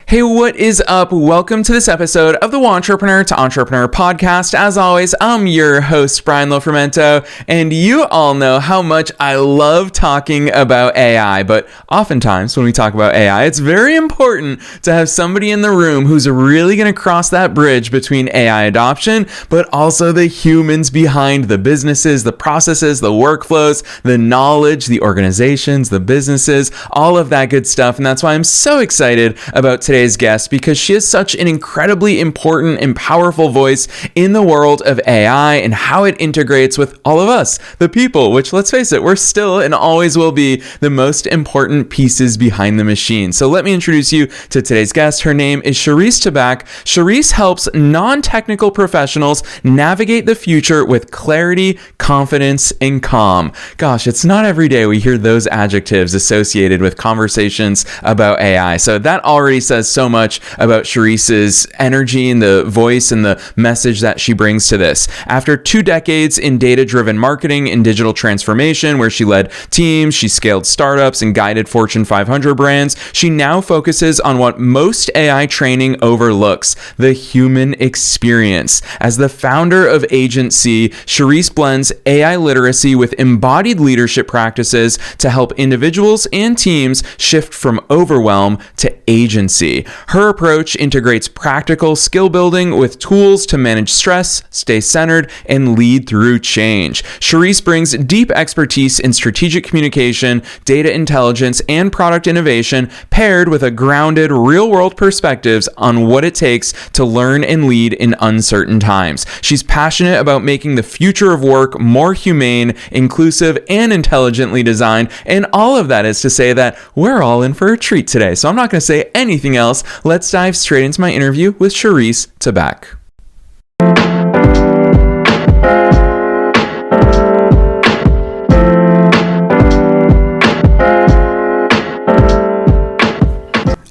Hey, what is up? Welcome to this episode of the Entrepreneur to Entrepreneur podcast. As always, I'm your host, Brian Lofrumento, and you all know how much I love talking about AI, but oftentimes when we talk about AI, it's very important to have somebody in the room who's really going to cross that bridge between AI adoption, but also the humans behind the businesses, the processes, the workflows, the knowledge, the organizations, the businesses, all of that good stuff. And that's why I'm so excited about today's guest, because she is such an incredibly important and powerful voice in the world of AI and how it integrates with all of us, the people, which, let's face it, we're still and always will be the most important pieces behind the machine. So let me introduce you to today's guest. Her name is Charisse Tabak. Charisse helps non-technical professionals navigate the future with clarity, confidence, and calm. Gosh, it's not every day we hear those adjectives associated with conversations about AI. So that already says so much about Shereice's energy and the voice and the message that she brings to this. After 2 decades in data-driven marketing and digital transformation, where she led teams, she scaled startups and guided Fortune 500 brands, she now focuses on what most AI training overlooks: the human experience. As the founder of Agency, Shereice blends AI literacy with embodied leadership practices to help individuals and teams shift from overwhelm to agency. Her approach integrates practical skill building with tools to manage stress, stay centered, and lead through change. Shereice brings deep expertise in strategic communication, data intelligence, and product innovation, paired with a grounded, real-world perspectives on what it takes to learn and lead in uncertain times. She's passionate about making the future of work more humane, inclusive, and intelligently designed, and all of that is to say that we're all in for a treat today. So I'm not going to say anything else. Let's dive straight into my interview with Charisse Tabak.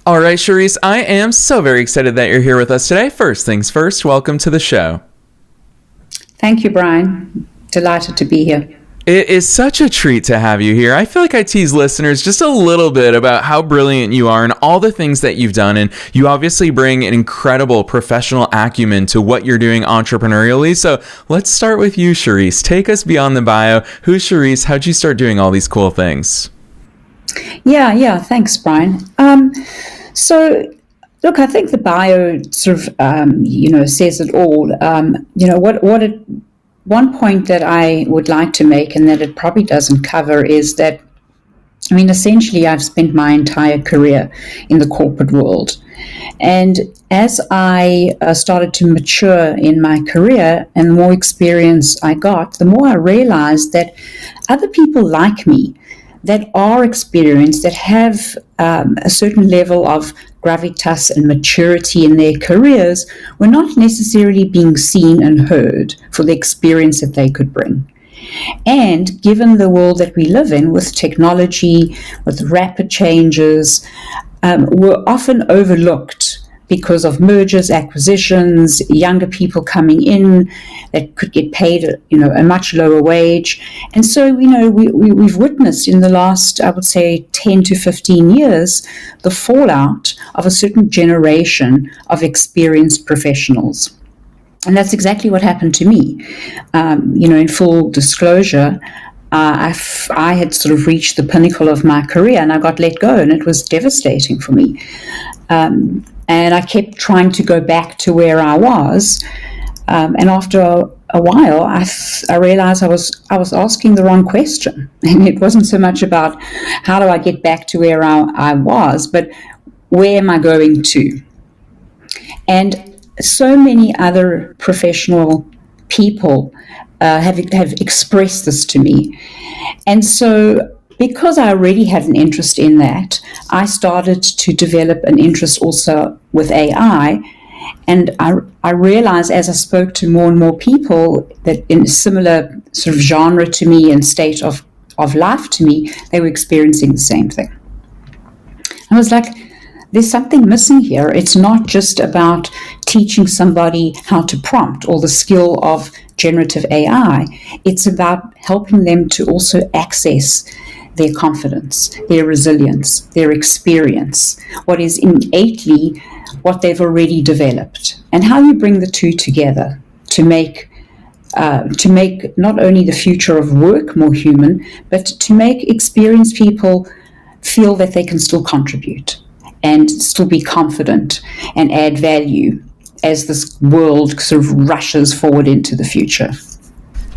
All right, Charisse, I am so very excited that you're here with us today. First things first, welcome to the show. Thank you, Brian. Delighted to be here. It is such a treat to have you here. I feel like I tease listeners just a little bit about how brilliant you are and all the things that you've done. And you obviously bring an incredible professional acumen to what you're doing entrepreneurially. So let's start with you, Shereice. Take us beyond the bio. Who's Shereice? How'd you start doing all these cool things? Yeah. Thanks, Brian. So look, I think the bio sort of, says it all. One point that I would like to make, and that it probably doesn't cover, is that, essentially I've spent my entire career in the corporate world. And as I started to mature in my career and the more experience I got, the more I realized that other people like me that are experienced, that have a certain level of gravitas and maturity in their careers, were not necessarily being seen and heard for the experience that they could bring. And given the world that we live in, with technology, with rapid changes, we're often overlooked because of mergers, acquisitions, younger people coming in that could get paid, a much lower wage. And so, we've witnessed in the last, I would say, 10 to 15 years, the fallout of a certain generation of experienced professionals. And that's exactly what happened to me. In full disclosure, I had sort of reached the pinnacle of my career and I got let go, and it was devastating for me. And I kept trying to go back to where I was. And after a while, I realized I was asking the wrong question. And it wasn't so much about how do I get back to where I was, but where am I going to? And so many other professional people have expressed this to me. And so, because I already had an interest in that, I started to develop an interest also with AI. And I realized as I spoke to more and more people that in a similar sort of genre to me and state of life to me, they were experiencing the same thing. I was like, there's something missing here. It's not just about teaching somebody how to prompt or the skill of generative AI. It's about helping them to also access their confidence, their resilience, their experience, what is innately what they've already developed, and how you bring the two together to make not only the future of work more human, but to make experienced people feel that they can still contribute and still be confident and add value as this world sort of rushes forward into the future.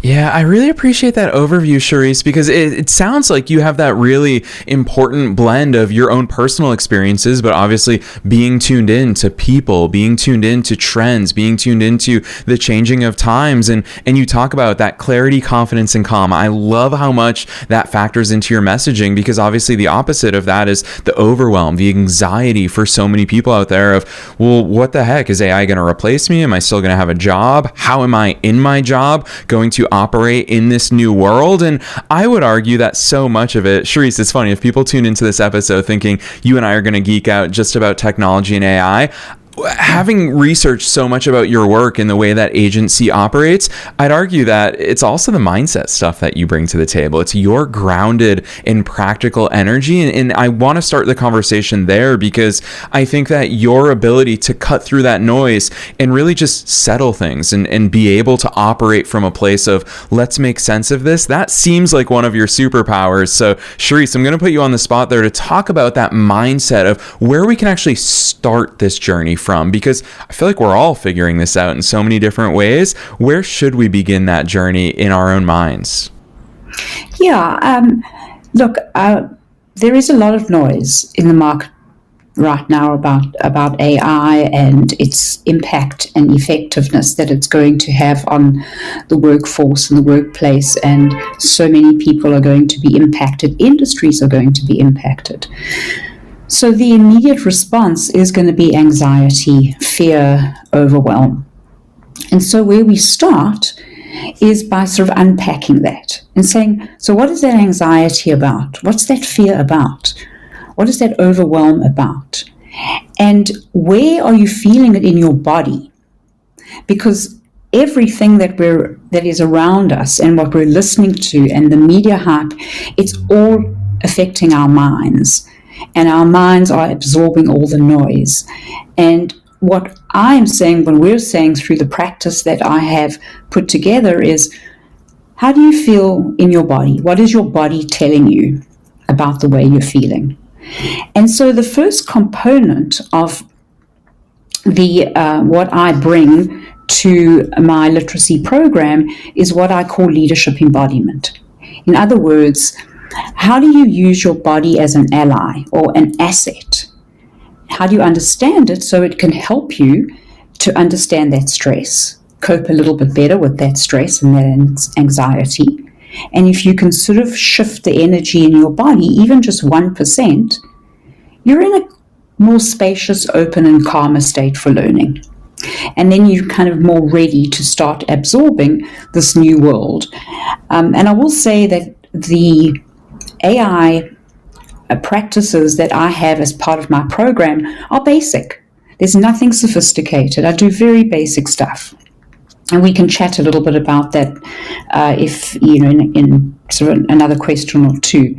Yeah, I really appreciate that overview, Shereice, because it sounds like you have that really important blend of your own personal experiences, but obviously being tuned in to people, being tuned into trends, being tuned into the changing of times. And you talk about that clarity, confidence, and calm. I love how much that factors into your messaging, because obviously the opposite of that is the overwhelm, the anxiety for so many people out there of, well, what the heck? Is AI going to replace me? Am I still going to have a job? How am I in my job going to operate in this new world? And I would argue that so much of it, Shereice, it's funny, if people tune into this episode thinking you and I are going to geek out just about technology and AI, having researched so much about your work and the way that agency operates, I'd argue that it's also the mindset stuff that you bring to the table. It's your grounded and practical energy. And I want to start the conversation there, because I think that your ability to cut through that noise and really just settle things and be able to operate from a place of, let's make sense of this, that seems like one of your superpowers. So Shereice, I'm going to put you on the spot there to talk about that mindset of where we can actually start this journey from, because I feel like we're all figuring this out in so many different ways. Where should we begin that journey in our own minds? Yeah, look, there is a lot of noise in the market right now about AI and its impact and effectiveness that it's going to have on the workforce and the workplace, and so many people are going to be impacted, industries are going to be impacted. So the immediate response is going to be anxiety, fear, overwhelm. And so where we start is by sort of unpacking that and saying, so what is that anxiety about? What's that fear about? What is that overwhelm about? And where are you feeling it in your body? Because everything that is around us and what we're listening to and the media hype, it's all affecting our minds. And our minds are absorbing all the noise. And what I'm saying, what we're saying through the practice that I have put together is, how do you feel in your body? What is your body telling you about the way you're feeling? And so the first component of the what I bring to my literacy program is what I call leadership embodiment. In other words, how do you use your body as an ally or an asset? How do you understand it so it can help you to understand that stress, cope a little bit better with that stress and that anxiety? And if you can sort of shift the energy in your body, even just 1%, you're in a more spacious, open, and calmer state for learning. And then you're kind of more ready to start absorbing this new world. And I will say that the AI practices that I have as part of my program are basic. There's nothing sophisticated. I do very basic stuff. And we can chat a little bit about that if, in sort of another question or two.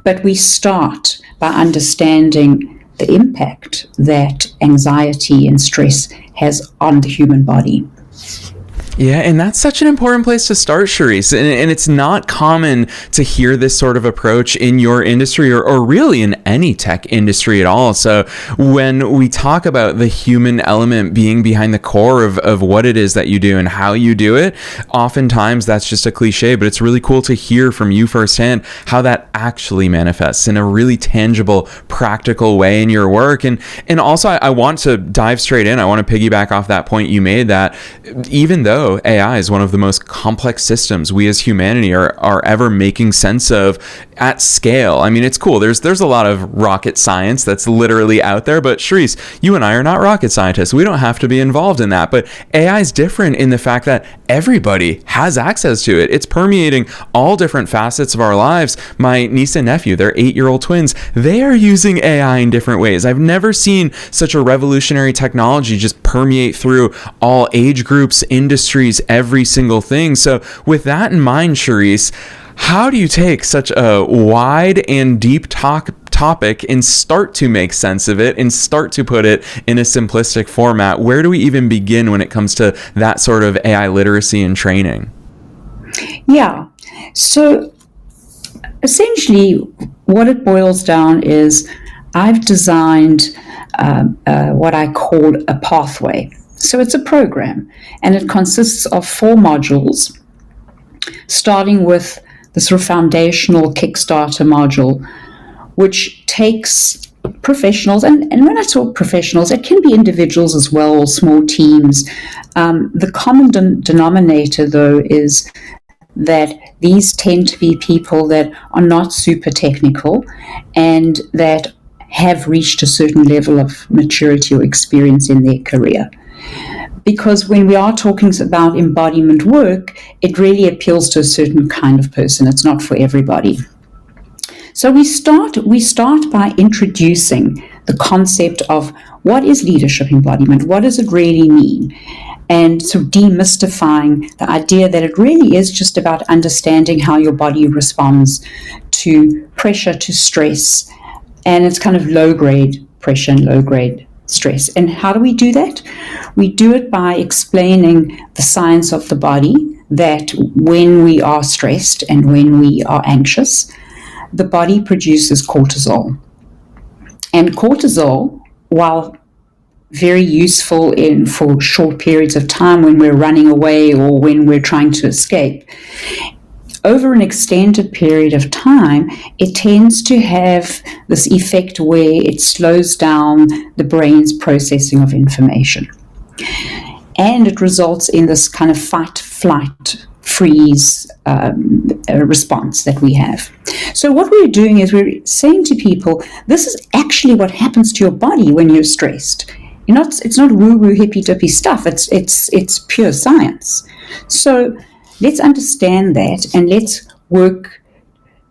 But we start by understanding the impact that anxiety and stress has on the human body. Yeah, and that's such an important place to start, Shereice. And it's not common to hear this sort of approach in your industry or really in any tech industry at all. So when we talk about the human element being behind the core of what it is that you do and how you do it, oftentimes that's just a cliche, but it's really cool to hear from you firsthand how that actually manifests in a really tangible, practical way in your work. And also, I want to dive straight in. I want to piggyback off that point you made, that even though AI is one of the most complex systems we as humanity are ever making sense of at scale. I mean, it's cool. There's a lot of rocket science that's literally out there, but Shereice, you and I are not rocket scientists. We don't have to be involved in that. But AI is different in the fact that everybody has access to it. It's permeating all different facets of our lives. My niece and nephew, they're 8-year-old twins. They are using AI in different ways. I've never seen such a revolutionary technology just permeate through all age groups, industries, every single thing. So with that in mind, Shereice, How do you take such a wide and deep topic and start to make sense of it and start to put it in a simplistic format? Where do we even begin when it comes to that sort of AI literacy and training? Yeah. So essentially, what it boils down is I've designed what I call a pathway. So it's a program, and it consists of 4 modules, starting with the sort of foundational Kickstarter module, which takes professionals, and when I talk professionals, it can be individuals as well, or small teams. The common denominator, though, is that these tend to be people that are not super technical and that have reached a certain level of maturity or experience in their career. Because when we are talking about embodiment work, it really appeals to a certain kind of person. It's not for everybody. So we start by introducing the concept of what is leadership embodiment, what does it really mean, and so demystifying the idea that it really is just about understanding how your body responds to pressure, to stress, and it's kind of low-grade pressure and low-grade stress. And how do we do that? We do it by explaining the science of the body, that when we are stressed and when we are anxious, the body produces cortisol. And cortisol, while very useful for short periods of time when we're running away or when we're trying to escape, over an extended period of time, it tends to have this effect where it slows down the brain's processing of information. And it results in this kind of fight, flight, freeze response that we have. So what we're doing is we're saying to people, this is actually what happens to your body when you're stressed. It's not woo-woo, hippy-dippy stuff. It's pure science. So let's understand that, and let's work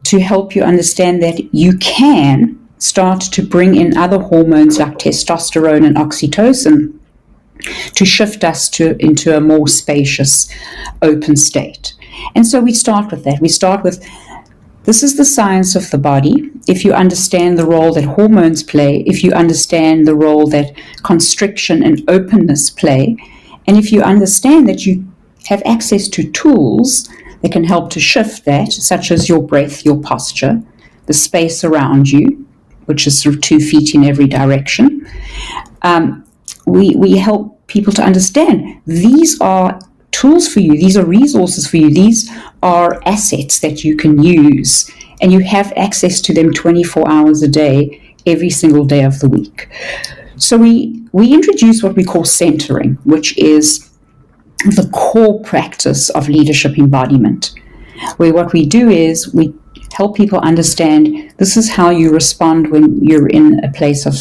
to help you understand that you can start to bring in other hormones like testosterone and oxytocin to shift us into a more spacious, open state. And so we start with that. We start with, this is the science of the body. If you understand the role that hormones play, if you understand the role that constriction and openness play, and if you understand that you have access to tools that can help to shift that, such as your breath, your posture, the space around you, which is sort of 2 feet in every direction. We help people to understand these are tools for you, these are resources for you, these are assets that you can use, and you have access to them 24 hours a day, every single day of the week. So we introduce what we call centering, which is the core practice of leadership embodiment, where what we do is we help people understand this is how you respond when you're in a place of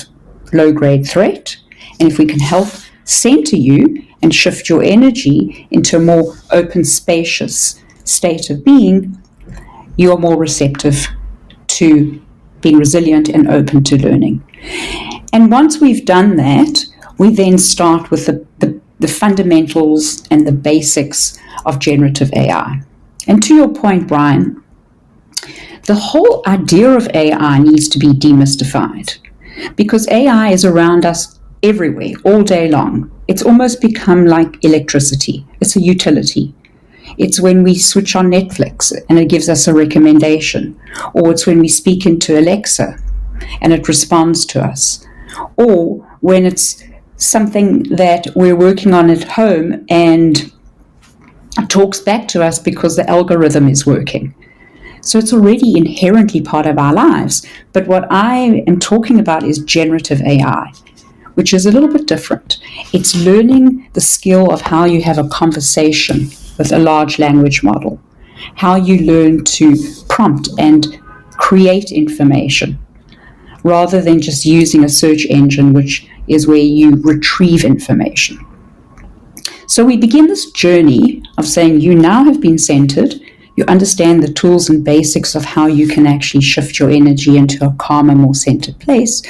low-grade threat, and if we can help center you and shift your energy into a more open, spacious state of being, you are more receptive to being resilient and open to learning. And once we've done that, we then start with the fundamentals and the basics of generative AI. And to your point, Brian, the whole idea of AI needs to be demystified, because AI is around us everywhere, all day long. It's almost become like electricity. It's a utility. It's when we switch on Netflix and it gives us a recommendation, or it's when we speak into Alexa and it responds to us, or when it's something that we're working on at home and it talks back to us because the algorithm is working. So it's already inherently part of our lives. But what I am talking about is generative AI, which is a little bit different. It's learning the skill of how you have a conversation with a large language model, how you learn to prompt and create information, rather than just using a search engine, which is where you retrieve information. So we begin this journey of saying you now have been centered, you understand the tools and basics of how you can actually shift your energy into a calmer, more centered place.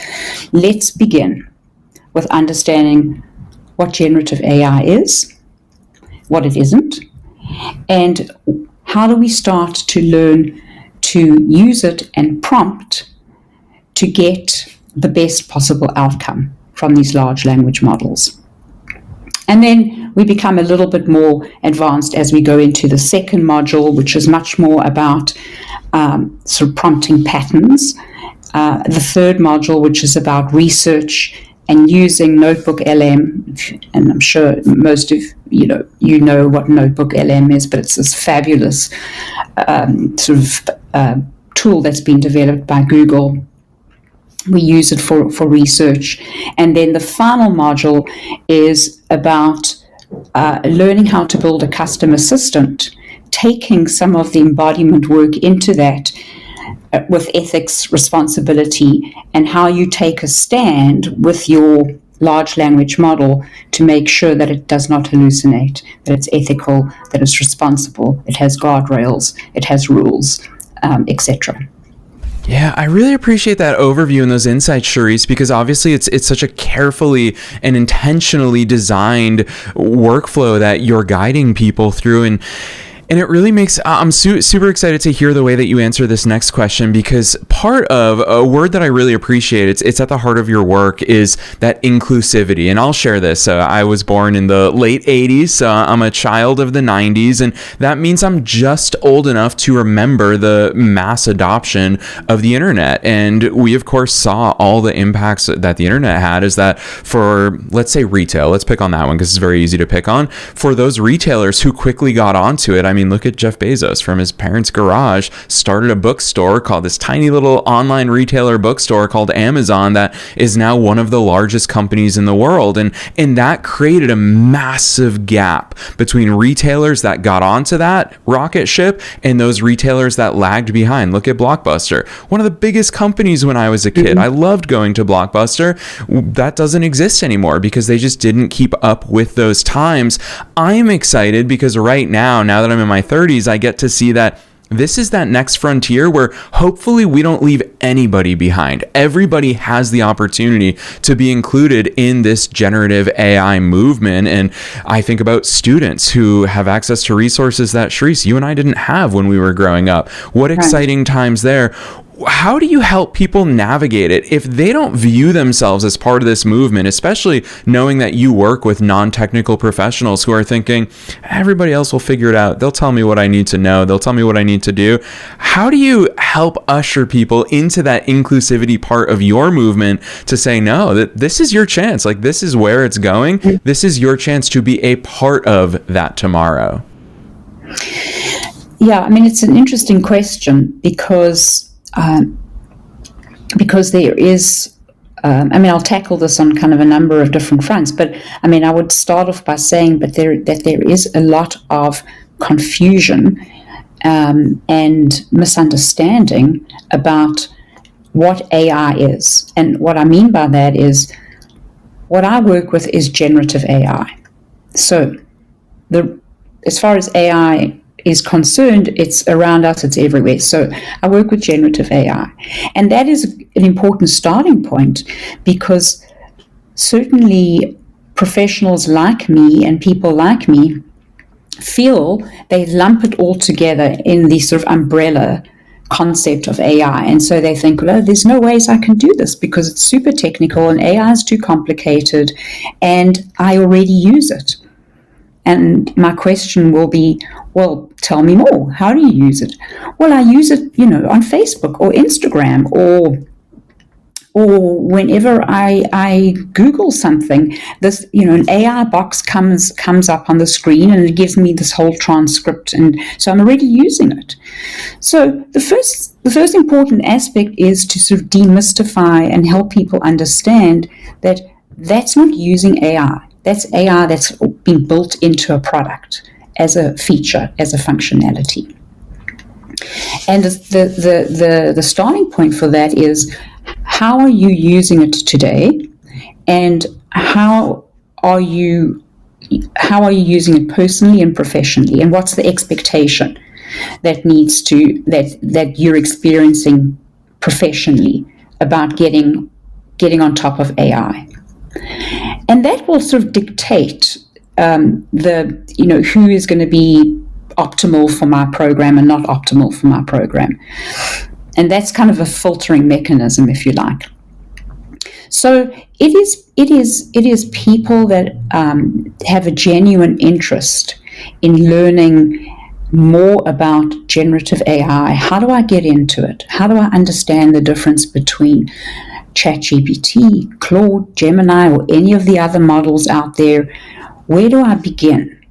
Let's begin with understanding what generative AI is, what it isn't, and how do we start to learn to use it and prompt to get the best possible outcome from these large language models? And then we become a little bit more advanced as we go into the second module, which is much more about sort of prompting patterns. The third module, which is about research and using Notebook LM, and I'm sure most of you know what Notebook LM is, but it's this fabulous sort of tool that's been developed by Google. We use it for research. And then the final module is about learning how to build a custom assistant, taking some of the embodiment work into that with ethics, responsibility, and how you take a stand with your large language model to make sure that it does not hallucinate, that it's ethical, that it's responsible, it has guardrails, it has rules, etc. Yeah, I really appreciate that overview and those insights, Shereice, because obviously it's such a carefully and intentionally designed workflow that you're guiding people through. And it really makes, I'm super excited to hear the way that you answer this next question, because part of a word that I really appreciate, it's at the heart of your work, is that inclusivity. And I'll share this. I was born in the late 80s, so I'm a child of the 90s, and that means I'm just old enough to remember the mass adoption of the internet. And we, of course, saw all the impacts that the internet had. Is that for, let's say, retail, let's pick on that one because it's very easy to pick on. For those retailers who quickly got onto it, I mean, look at Jeff Bezos from his parents' garage, started a bookstore called this tiny little online retailer bookstore called Amazon that is now one of the largest companies in the world. And that created a massive gap between retailers that got onto that rocket ship and those retailers that lagged behind. Look at Blockbuster, one of the biggest companies when I was a kid. I loved going to Blockbuster. That doesn't exist anymore because they just didn't keep up with those times. I am excited because right now that I'm in my 30s, I get to see that this is that next frontier where hopefully we don't leave anybody behind. Everybody has the opportunity to be included in this generative AI movement. And I think about students who have access to resources that, Shereice, you and I didn't have when we were growing up. What exciting times there. How do you help people navigate it if they don't view themselves as part of this movement, especially knowing that you work with non-technical professionals who are thinking, everybody else will figure it out. They'll tell me what I need to know. They'll tell me what I need to do. How do you help usher people into that inclusivity part of your movement to say, no, that this is your chance. Like, this is where it's going. This is your chance to be a part of that tomorrow. Yeah, I mean, it's an interesting question because there is, I'll tackle this on kind of a number of different fronts, but I mean, I would start off by saying that there is a lot of confusion and misunderstanding about what AI is. And what I mean by that is, what I work with is generative AI. So as far as AI is concerned, it's around us, it's everywhere. So I work with generative AI. And that is an important starting point because certainly professionals like me and people like me feel they lump it all together in the sort of umbrella concept of AI. And so they think, well, there's no ways I can do this because it's super technical and AI is too complicated and I already use it. And my question will be, well, tell me more. How do you use it? Well, I use it, on Facebook or Instagram or whenever I Google something, this, an AI box comes up on the screen and it gives me this whole transcript. And so I'm already using it. So the first important aspect is to sort of demystify and help people understand that that's not using AI. That's AI that's been built into a product as a feature, as a functionality. And the starting point for that is, how are you using it today, and how are you using it personally and professionally, and what's the expectation that you're experiencing professionally about getting on top of AI. And that will sort of dictate who is going to be optimal for my program and not optimal for my program. And that's kind of a filtering mechanism, if you like. So it is people that have a genuine interest in learning more about generative AI. How do I get into it? How do I understand the difference between ChatGPT, Claude, Gemini, or any of the other models out there? Where do I begin?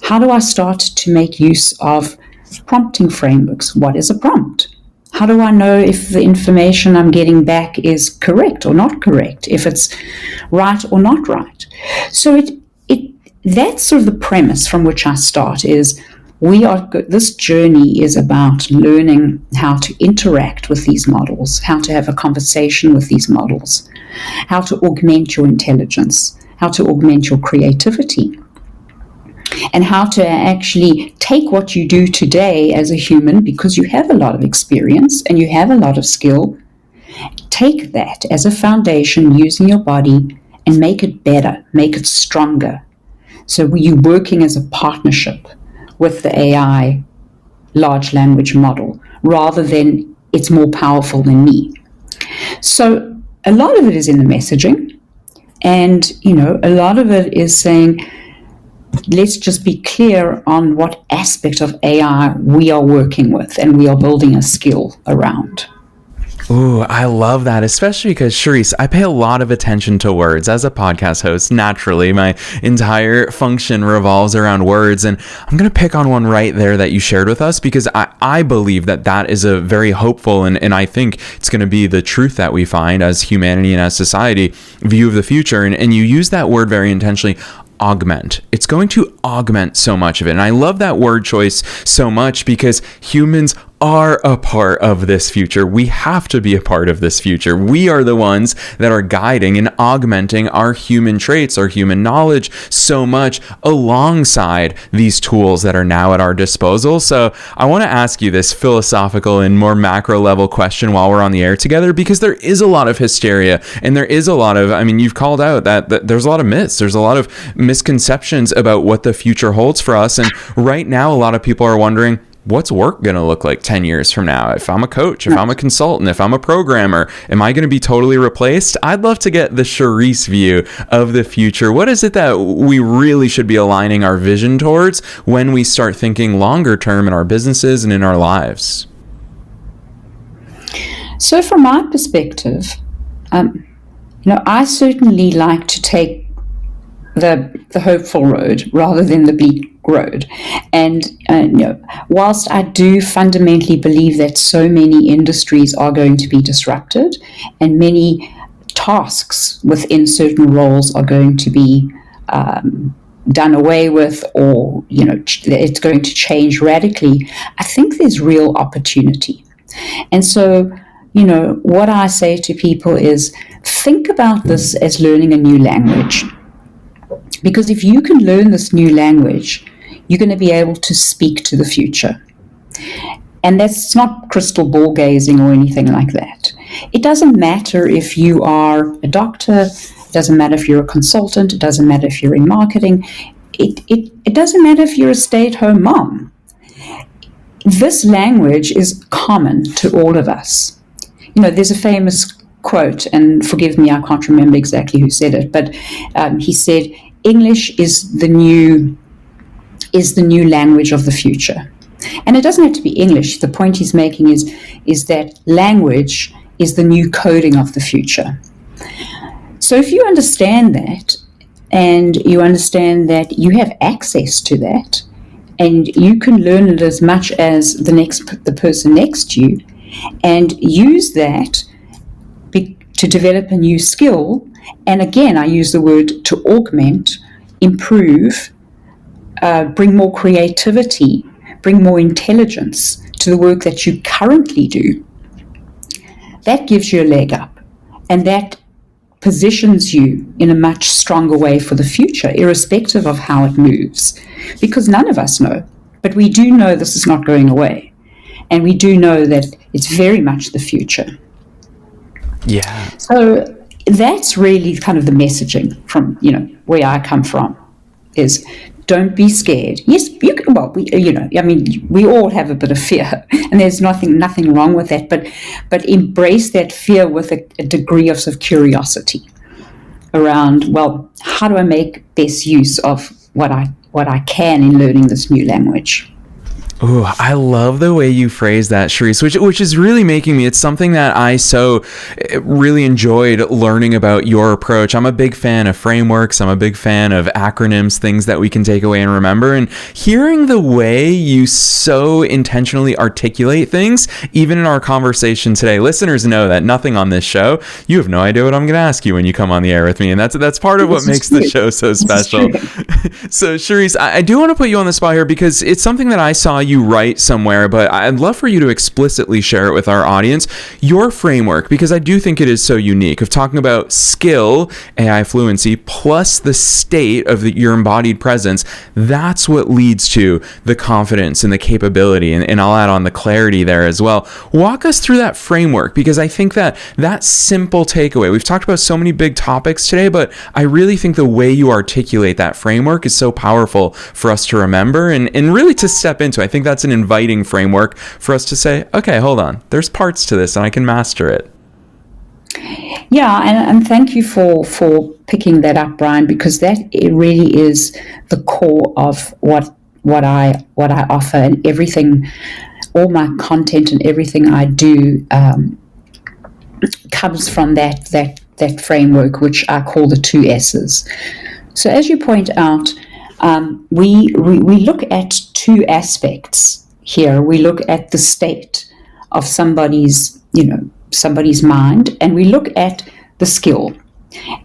How do I start to make use of prompting frameworks? What is a prompt? How do I know if the information I'm getting back is correct or not correct, if it's right or not right? So that's sort of the premise from which I start is this journey is about learning how to interact with these models, how to have a conversation with these models, how to augment your intelligence, how to augment your creativity, and how to actually take what you do today as a human, because you have a lot of experience and you have a lot of skill, take that as a foundation using your body and make it better, make it stronger. So you're working as a partnership with the AI large language model rather than it's more powerful than me. So a lot of it is in the messaging, and a lot of it is saying, let's just be clear on what aspect of AI we are working with and we are building a skill around. Ooh, I love that, especially because, Shereice, I pay a lot of attention to words. As a podcast host, naturally, my entire function revolves around words, and I'm going to pick on one right there that you shared with us, because I believe that is a very hopeful, and I think it's going to be the truth that we find as humanity and as society, view of the future, and you use that word very intentionally, augment. It's going to augment so much of it. And I love that word choice so much because humans are a part of this future. We have to be a part of this future. We are the ones that are guiding and augmenting our human traits, our human knowledge so much alongside these tools that are now at our disposal. So I want to ask you this philosophical and more macro level question while we're on the air together, because there is a lot of hysteria and there is a lot of, you've called out that there's a lot of myths. There's a lot of misconceptions about what the future holds for us. And right now, a lot of people are wondering, what's work going to look like 10 years from now? If I'm a coach, if I'm a consultant, if I'm a programmer, am I going to be totally replaced? I'd love to get the Shereice view of the future. What is it that we really should be aligning our vision towards when we start thinking longer term in our businesses and in our lives? So from my perspective, I certainly like to take the hopeful road rather than the bleak road. And whilst I do fundamentally believe that so many industries are going to be disrupted and many tasks within certain roles are going to be done away with, or it's going to change radically, I think there's real opportunity. And so what I say to people is, think about this as learning a new language. Because if you can learn this new language, you're going to be able to speak to the future. And that's not crystal ball gazing or anything like that. It doesn't matter if you are a doctor, it doesn't matter if you're a consultant, it doesn't matter if you're in marketing, it doesn't matter if you're a stay-at-home mom. This language is common to all of us. There's a famous quote, and forgive me, I can't remember exactly who said it, but he said, English is the new language of the future. And it doesn't have to be English. The point he's making is that language is the new coding of the future. So if you understand that, and you understand that you have access to that, and you can learn it as much as the person next to you, and use that to develop a new skill. And again, I use the word to augment, improve, bring more creativity, bring more intelligence to the work that you currently do. That gives you a leg up, and that positions you in a much stronger way for the future, irrespective of how it moves. Because none of us know, but we do know this is not going away. And we do know that it's very much the future. Yeah. So that's really kind of the messaging from, where I come from, is don't be scared. Yes, you can, well, we all have a bit of fear, and there's nothing wrong with that, but embrace that fear with a degree of sort of curiosity around, well, how do I make best use of what I can in learning this new language? Ooh, I love the way you phrase that, Shereice, which is really making me, it's something that I so really enjoyed learning about your approach. I'm a big fan of frameworks. I'm a big fan of acronyms, things that we can take away and remember. And hearing the way you so intentionally articulate things, even in our conversation today, listeners know that nothing on this show, you have no idea what I'm going to ask you when you come on the air with me. And that's part of what makes the show so special. So, Shereice, I do want to put you on the spot here because it's something that I saw you write somewhere, but I'd love for you to explicitly share it with our audience, your framework, because I do think it is so unique, of talking about skill, AI fluency, plus the state of your embodied presence. That's what leads to the confidence and the capability, and I'll add on the clarity there as well. Walk us through that framework, because I think that simple takeaway, we've talked about so many big topics today, but I really think the way you articulate that framework is so powerful for us to remember and really to step into. I think that's an inviting framework for us to say, okay, hold on, there's parts to this and I can master it. Yeah, and thank you for picking that up, Brian, because it really is the core of what I offer, and everything, all my content and everything I do comes from that framework, which I call the 2 S's. So as you point out, we look at 2 aspects here. We look at the state of somebody's mind, and we look at the skill.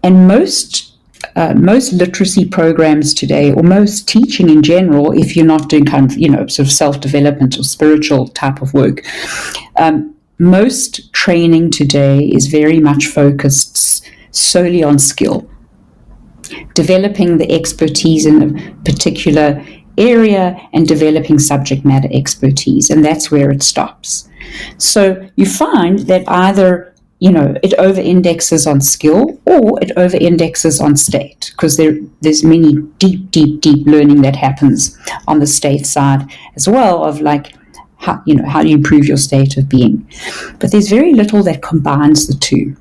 And most literacy programs today, or most teaching in general, if you're not doing kind of sort of self-development or spiritual type of work, most training today is very much focused solely on skill, developing the expertise in a particular area and developing subject matter expertise, and that's where it stops. So you find that either it over-indexes on skill or it over-indexes on state, because there's many deep learning that happens on the state side as well, of like how do you improve your state of being. But there's very little that combines the two.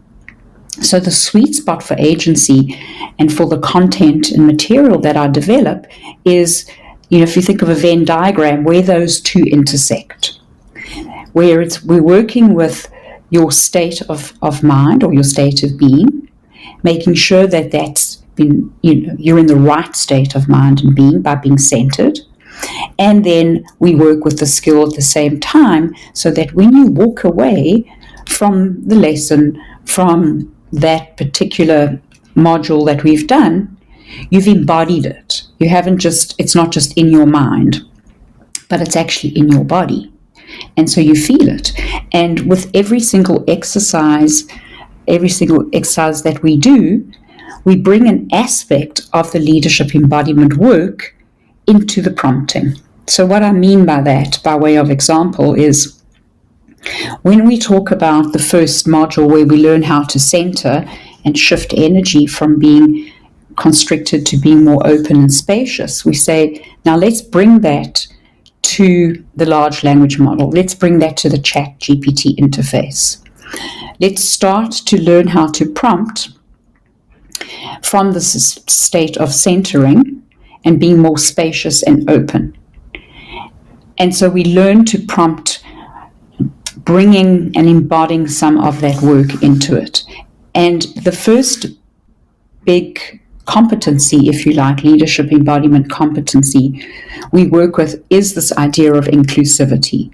So the sweet spot for agency and for the content and material that I develop is, if you think of a Venn diagram, where those two intersect, where we're working with your state of mind or your state of being, making sure that that's been, you're in the right state of mind and being by being centered. And then we work with the skill at the same time, so that when you walk away from the lesson, from that particular module that we've done, you've embodied it. You haven't it's not just in your mind, but it's actually in your body. And so you feel it. And with every single exercise that we do, we bring an aspect of the leadership embodiment work into the prompting. So what I mean by that, by way of example, is when we talk about the first module where we learn how to center and shift energy from being constricted to being more open and spacious, we say, now let's bring that to the large language model. Let's bring that to the chat GPT interface. Let's start to learn how to prompt from the state of centering and being more spacious and open. And so we learn to prompt, bringing and embodying some of that work into it. And the first big competency, if you like, leadership embodiment competency we work with is this idea of inclusivity,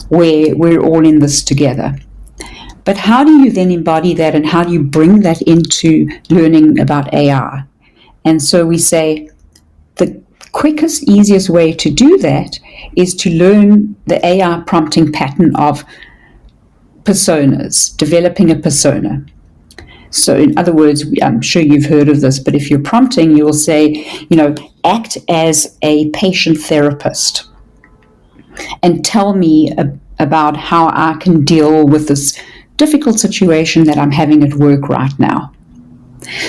where we're all in this together. But how do you then embody that, and how do you bring that into learning about AI? And so we say the quickest, easiest way to do that is to learn the AI prompting pattern of personas, developing a persona. So in other words, I'm sure you've heard of this, but if you're prompting, you will say, act as a patient therapist and tell me about how I can deal with this difficult situation that I'm having at work right now.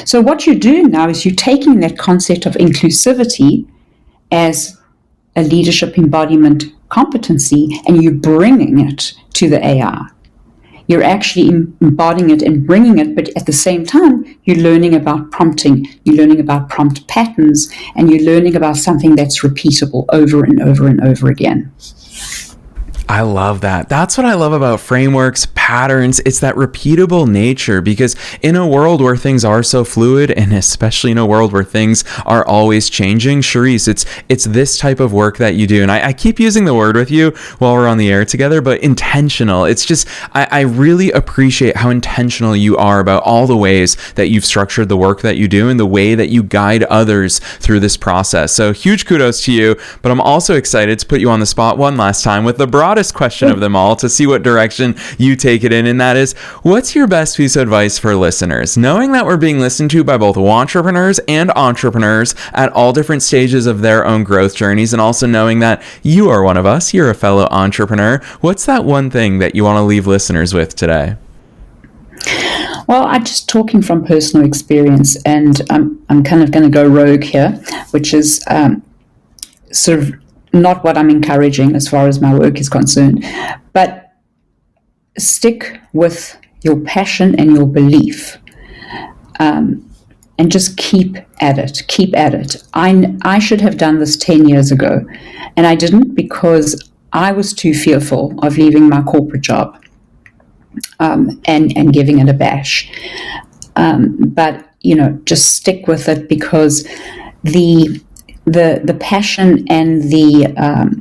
So what you're doing now is you're taking that concept of inclusivity as a leadership embodiment competency and you're bringing it to the AI. You're actually embodying it and bringing it, but at the same time, you're learning about prompting, you're learning about prompt patterns, and you're learning about something that's repeatable over and over and over again. I love that. That's what I love about frameworks, patterns. It's that repeatable nature, because in a world where things are so fluid, and especially in a world where things are always changing, Shereice, it's this type of work that you do. And I keep using the word with you while we're on the air together, but intentional. It's just, I really appreciate how intentional you are about all the ways that you've structured the work that you do and the way that you guide others through this process. So huge kudos to you, but I'm also excited to put you on the spot one last time with the broadest question of them all to see what direction you take it in, and that is, what's your best piece of advice for listeners, knowing that we're being listened to by both entrepreneurs and entrepreneurs at all different stages of their own growth journeys, and also knowing that you are one of us, you're a fellow entrepreneur. What's that one thing that you want to leave listeners with today? Well, I'm just talking from personal experience, and I'm kind of going to go rogue here, which is sort of not what I'm encouraging as far as my work is concerned, but stick with your passion and your belief, and just keep at it. I should have done this 10 years ago, and I didn't because I was too fearful of leaving my corporate job and giving it a bash. But, just stick with it, because the passion and the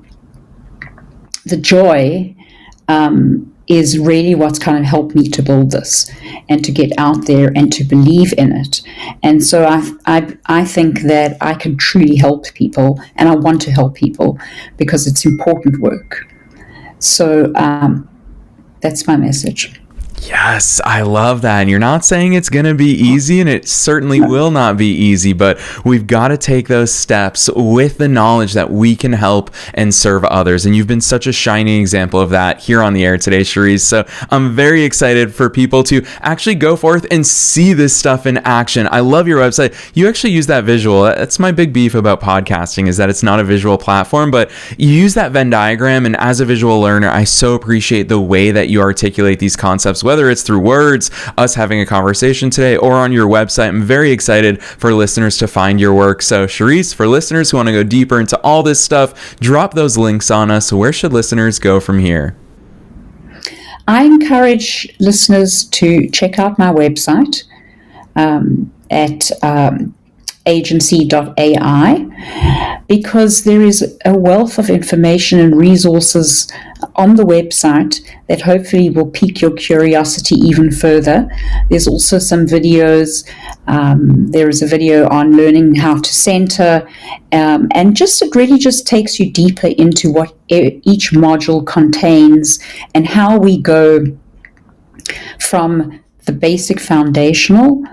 joy is really what's kind of helped me to build this and to get out there and to believe in it. And so I think that I can truly help people, and I want to help people because it's important work. So that's my message. Yes, I love that. And you're not saying it's going to be easy, and it certainly will not be easy, but we've got to take those steps with the knowledge that we can help and serve others. And you've been such a shining example of that here on the air today, Shereice. So I'm very excited for people to actually go forth and see this stuff in action. I love your website. You actually use that visual. That's my big beef about podcasting, is that it's not a visual platform, but you use that Venn diagram. And as a visual learner, I so appreciate the way that you articulate these concepts, whether it's through words, us having a conversation today, or on your website. I'm very excited for listeners to find your work. So Shereice, for listeners who want to go deeper into all this stuff, drop those links on us. Where should listeners go from here? I encourage listeners to check out my website at agency.ai, because there is a wealth of information and resources on the website that hopefully will pique your curiosity even further. There's also some videos. There is a video on learning how to center, and it really just takes you deeper into what each module contains and how we go from the basic foundational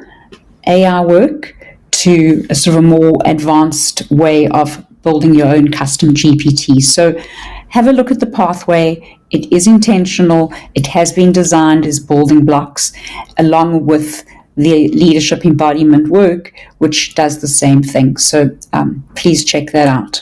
AI work to a sort of a more advanced way of building your own custom GPT. So have a look at the pathway. It is intentional. It has been designed as building blocks, along with the leadership embodiment work, which does the same thing. So please check that out.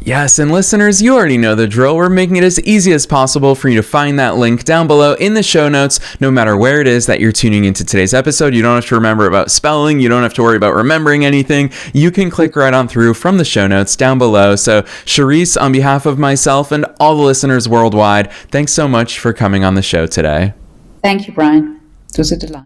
Yes, and listeners, you already know the drill. We're making it as easy as possible for you to find that link down below in the show notes, no matter where it is that you're tuning into today's episode. You don't have to remember about spelling. You don't have to worry about remembering anything. You can click right on through from the show notes down below. So Shereice, on behalf of myself and all the listeners worldwide, thanks so much for coming on the show today. Thank you, Brian. It was a delight.